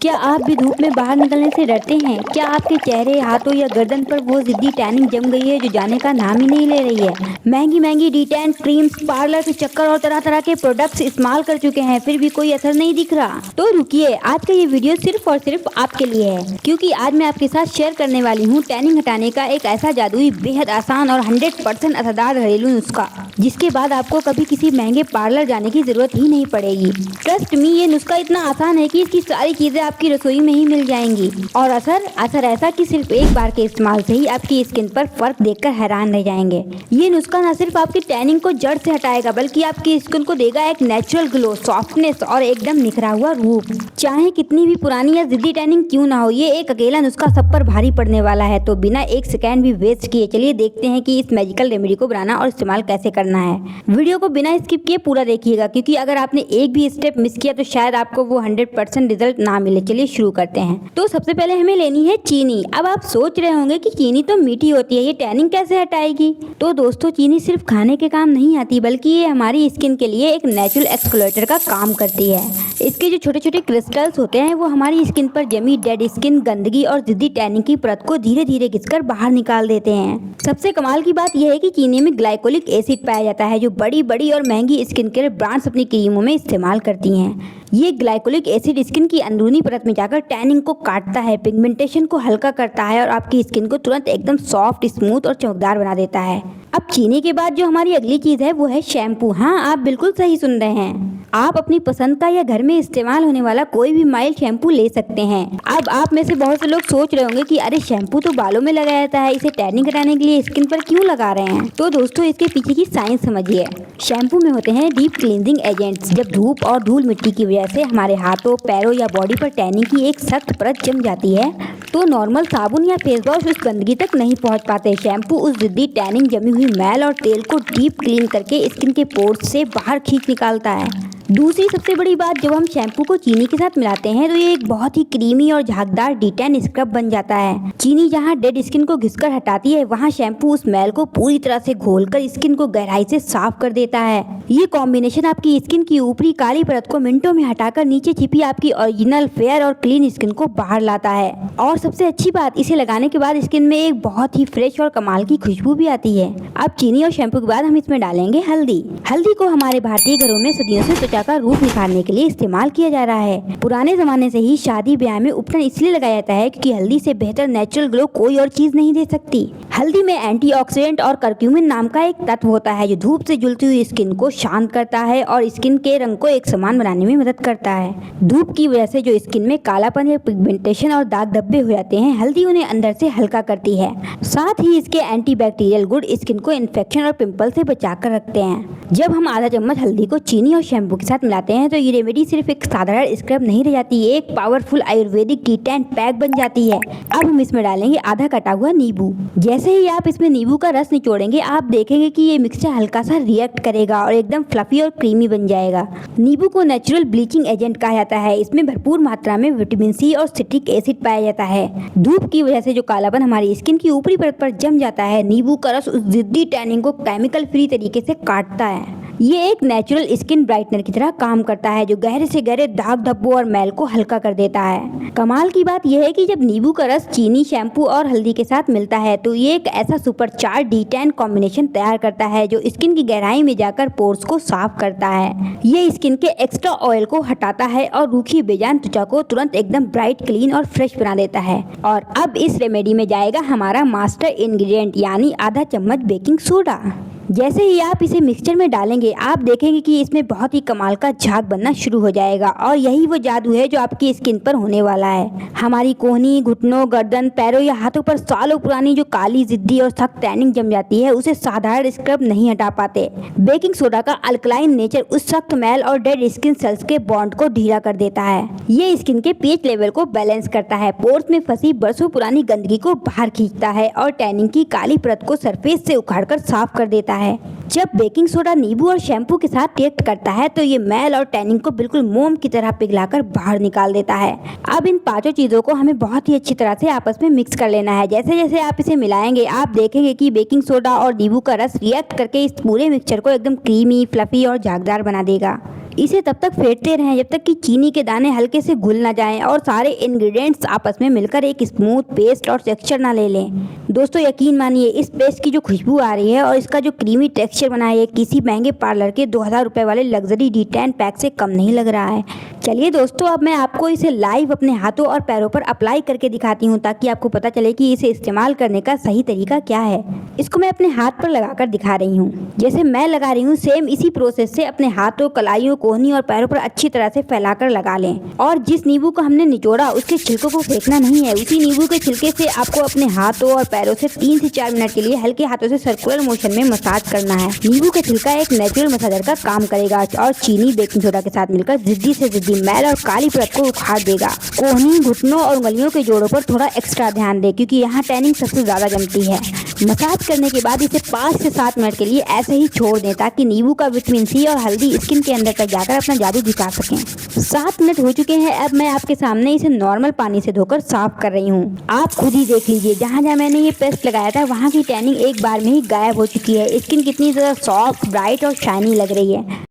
क्या आप भी धूप में बाहर निकलने से डरते हैं? क्या आपके चेहरे, हाथों या गर्दन पर वो जिद्दी टैनिंग जम गई है जो जाने का नाम ही नहीं ले रही है? महंगी महंगी डी-टैन क्रीम्स, पार्लर के चक्कर और तरह तरह के प्रोडक्ट्स इस्तेमाल कर चुके हैं, फिर भी कोई असर नहीं दिख रहा। तो रुकिए, आज का ये वीडियो सिर्फ और सिर्फ आपके लिए है, क्योंकि आज मैं आपके साथ शेयर करने वाली हूँ टैनिंग हटाने का एक ऐसा जादुई, बेहद आसान और 100% असरदार घरेलू नुस्खा, जिसके बाद आपको कभी किसी महंगे पार्लर जाने की जरूरत ही नहीं पड़ेगी। ट्रस्ट मी, ये नुस्खा इतना आसान है कि इसकी सारी चीजें आपकी रसोई में ही मिल जाएंगी। और असर ऐसा कि सिर्फ एक बार के इस्तेमाल से ही आपकी स्किन पर फर्क देखकर हैरान रह जाएंगे। ये नुस्खा न सिर्फ आपकी टैनिंग को जड़ से हटाएगा, बल्कि आपकी स्किन को देगा एक नेचुरल ग्लो, सॉफ्टनेस और एकदम निखरा हुआ रूप। चाहे कितनी भी पुरानी या जिद्दी टैनिंग क्यों ना हो, ये एक अकेला नुस्खा सब पर भारी पड़ने वाला है। तो बिना एक सेकेंड भी वेस्ट किए चलिए देखते हैं कि इस मैजिकल रेमेडी को बनाना और इस्तेमाल कैसे करना है। वीडियो को बिना स्किप किए पूरा देखिएगा, क्योंकि अगर आपने एक भी स्टेप मिस किया तो शायद आपको वो 100% रिजल्ट ना मिले। चलिए शुरू करते हैं। तो सबसे पहले हमें लेनी है चीनी। अब आप सोच रहे होंगे कि चीनी तो मीठी होती है, ये टैनिंग कैसे हटाएगी? तो दोस्तों, चीनी सिर्फ खाने के काम नहीं आती, बल्कि ये हमारी स्किन के लिए एक नेचुरल एक्सफोलिएटर का काम करती है। इसके जो छोटे छोटे क्रिस्टल्स होते हैं वो हमारी स्किन पर जमी डेड स्किन, गंदगी और जिद्दी टैनिंग की परत को धीरे धीरे घिसकर बाहर निकाल देते हैं। सबसे कमाल की बात यह है कि चीनी में ग्लाइकोलिक एसिड पाया जाता है, जो बड़ी बड़ी और महंगी स्किन केयर ब्रांड्स अपनी क्रीमों में इस्तेमाल करती हैं। ये ग्लाइकोलिक एसिड स्किन की अंदरूनी परत में जाकर टैनिंग को काटता है, पिगमेंटेशन को हल्का करता है और आपकी स्किन को तुरंत एकदम सॉफ्ट, स्मूथ और चमकदार बना देता है। अब चीनी के बाद जो हमारी अगली चीज है वो है शैम्पू। हाँ, आप बिल्कुल सही सुन रहे हैं। आप अपनी पसंद का या घर में इस्तेमाल होने वाला कोई भी माइल्ड शैम्पू ले सकते हैं। अब आप में से बहुत से लोग सोच रहे होंगे कि अरे शैम्पू तो बालों में लगाया जाता है, इसे टैनिंग हटाने के लिए स्किन पर क्यों लगा रहे हैं? तो दोस्तों, इसके पीछे की साइंस समझिए। शैम्पू में होते हैं डीप क्लींजिंग एजेंट्स। जब धूप और धूल मिट्टी की वजह से हमारे हाथों, पैरों या बॉडी पर टैनिंग की एक सख्त परत जम जाती है, तो नॉर्मल साबुन या फेस वॉश उस गंदगी तक नहीं पहुंच पाते। शैम्पू उस जिद्दी टैनिंग, जमी हुई मैल और तेल को डीप क्लीन करके स्किन के पोर्स से बाहर खींच निकालता है। दूसरी सबसे बड़ी बात, जब हम शैम्पू को चीनी के साथ मिलाते हैं तो ये एक बहुत ही क्रीमी और झागदार डी-टैन स्क्रब बन जाता है। चीनी जहाँ डेड स्किन को घिसकर हटाती है, वहाँ शैम्पू उस मैल को पूरी तरह से घोलकर स्किन को गहराई से साफ कर देता है। ये कॉम्बिनेशन आपकी स्किन की ऊपरी काली परत को मिनटों में हटाकर नीचे छिपी आपकी ओरिजिनल फेयर और क्लीन स्किन को बाहर लाता है। और सबसे अच्छी बात, इसे लगाने के बाद स्किन में एक बहुत ही फ्रेश और कमाल की खुशबू भी आती है। अब चीनी और शैम्पू के बाद हम इसमें डालेंगे हल्दी। हल्दी को हमारे भारतीय घरों में सदियों से त्वचा का रूप निखारने के लिए इस्तेमाल किया जा रहा है। पुराने जमाने से ही शादी ब्याह में उपटन इसलिए लगाया जाता है क्योंकि हल्दी से बेहतर नेचुरल ग्लो कोई और चीज नहीं दे सकती। हल्दी में एंटीऑक्सीडेंट और करक्यूमिन नाम का एक तत्व होता है, जो धूप से जलती हुई स्किन को शांत करता है और स्किन के रंग को एक समान बनाने में मदद करता है। धूप की वजह से जो स्किन में कालापन या पिगमेंटेशन और दाग धब्बे हो जाते हैं, हल्दी उन्हें अंदर से हल्का करती है। साथ ही इसके एंटीबैक्टीरियल गुण स्किन को इन्फेक्शन और पिंपल से बचा कर रखते हैं। जब हम आधा चम्मच हल्दी को चीनी और शैम्पू के साथ मिलाते हैं तो ये रेमेडी सिर्फ एक साधारण स्क्रब नहीं रह जाती, ये एक पावरफुल आयुर्वेदिक डी-टैन पैक बन जाती है। अब हम इसमें डालेंगे आधा कटा हुआ नींबू। जैसे ही आप इसमें नींबू का रस निचोड़ेंगे, आप देखेंगे कि ये मिक्सचर हल्का सा रिएक्ट करेगा और एकदम फ्लफी और क्रीमी बन जाएगा। नींबू को नेचुरल ब्लीचिंग एजेंट कहा जाता है। इसमें भरपूर मात्रा में विटामिन सी और सिट्रिक एसिड पाया जाता है। धूप की वजह से जो कालापन हमारी स्किन की ऊपरी परत पर जम जाता है, नींबू का रस उस जिद्दी टैनिंग को केमिकल फ्री तरीके से काटता है। ये एक नेचुरल स्किन ब्राइटनर की तरह काम करता है, जो गहरे से गहरे दाग धब्बों और मैल को हल्का कर देता है। कमाल की बात यह है कि जब नींबू का रस चीनी, शैम्पू और हल्दी के साथ मिलता है तो ये एक ऐसा सुपरचार्ज डी-टैन कॉम्बिनेशन तैयार करता है, जो स्किन की गहराई में जाकर पोर्स को साफ करता है। ये स्किन के एक्स्ट्रा ऑयल को हटाता है और रूखी बेजान त्वचा को तुरंत एकदम ब्राइट, क्लीन और फ्रेश बना देता है। और अब इस रेमेडी में जाएगा हमारा मास्टर इंग्रेडिएंट, यानी आधा चम्मच बेकिंग सोडा। जैसे ही आप इसे मिक्सचर में डालेंगे, आप देखेंगे कि इसमें बहुत ही कमाल का झाग बनना शुरू हो जाएगा। और यही वो जादू है जो आपकी स्किन पर होने वाला है। हमारी कोहनी, घुटनों, गर्दन, पैरों या हाथों पर सालों पुरानी जो काली, जिद्दी और सख्त टैनिंग जम जाती है, उसे साधारण स्क्रब नहीं हटा पाते। बेकिंग सोडा का अल्कलाइन नेचर उस सख्त मैल और डेड स्किन सेल्स के बॉन्ड को ढीला कर देता है। ये स्किन के पीएच लेवल को बैलेंस करता है, पोर्स में फंसी बरसों पुरानी गंदगी को बाहर खींचता है और टैनिंग की काली परत को सरफेस से उखाड़कर साफ कर देता है। जब बेकिंग सोडा नींबू और शैम्पू के साथ रिएक्ट करता है तो ये मैल और टैनिंग को बिल्कुल मोम की तरह पिघलाकर बाहर निकाल देता है। अब इन पांचों चीजों को हमें बहुत ही अच्छी तरह से आपस में मिक्स कर लेना है। जैसे जैसे आप इसे मिलाएंगे, आप देखेंगे कि बेकिंग सोडा और नींबू का रस रिएक्ट करके इस पूरे मिक्सचर को एकदम क्रीमी, फ्लफी और झागदार बना देगा। इसे तब तक फेंटते रहें जब तक कि चीनी के दाने हल्के से घुल ना जाएं और सारे इंग्रेडिएंट्स आपस में मिलकर एक स्मूथ पेस्ट और टेक्सचर ना ले लें। दोस्तों यकीन मानिए, इस पेस्ट की जो खुशबू आ रही है और इसका जो क्रीमी टेक्सचर बना है, किसी महंगे पार्लर के 2000 रुपए वाले लग्जरी D10 पैक से कम नहीं लग रहा है। चलिए दोस्तों, अब मैं आपको इसे लाइव अपने हाथों और पैरों पर अप्लाई करके दिखाती हूँ ताकि आपको पता चले कि इसे इस्तेमाल करने का सही तरीका क्या है। इसको मैं अपने हाथ पर लगाकर दिखा रही हूँ। जैसे मैं लगा रही हूँ, सेम इसी प्रोसेस से अपने हाथों, कलाइयों, कोहनी और पैरों पर अच्छी तरह से फैलाकर लगा लें। और जिस नींबू को हमने निचोड़ा उसके छिलकों को फेंकना नहीं है। उसी नींबू के छिलके से आपको अपने हाथों और पैरों से 3 से 4 मिनट के लिए हल्के हाथों से सर्कुलर मोशन में मसाज करना है। नींबू का छिलका एक नेचुरल मसाजर का काम करेगा और चीनी बेकिंग सोडा के साथ मिलकर जिद्दी से जिद्दी मैल और काली परत को उखाड़ देगा। कोहनी, घुटनों और उंगलियों के जोड़ों पर थोड़ा एक्स्ट्रा ध्यान दें क्योंकि यहाँ टैनिंग सबसे ज्यादा जमती है। मसाज करने के बाद इसे 5 से 7 मिनट के लिए ऐसे ही छोड़ दें ताकि नींबू का विटामिन C और हल्दी स्किन के अंदर तक जाकर अपना जादू दिखा सकें। 7 मिनट हो चुके हैं। अब मैं आपके सामने इसे नॉर्मल पानी से धोकर साफ कर रही हूँ। आप खुद ही देख लीजिए, जहाँ जहाँ मैंने ये पेस्ट लगाया था वहाँ की टैनिंग एक बार में ही गायब हो चुकी है। स्किन कितनी ज़्यादा सॉफ्ट, ब्राइट और शाइनी लग रही है।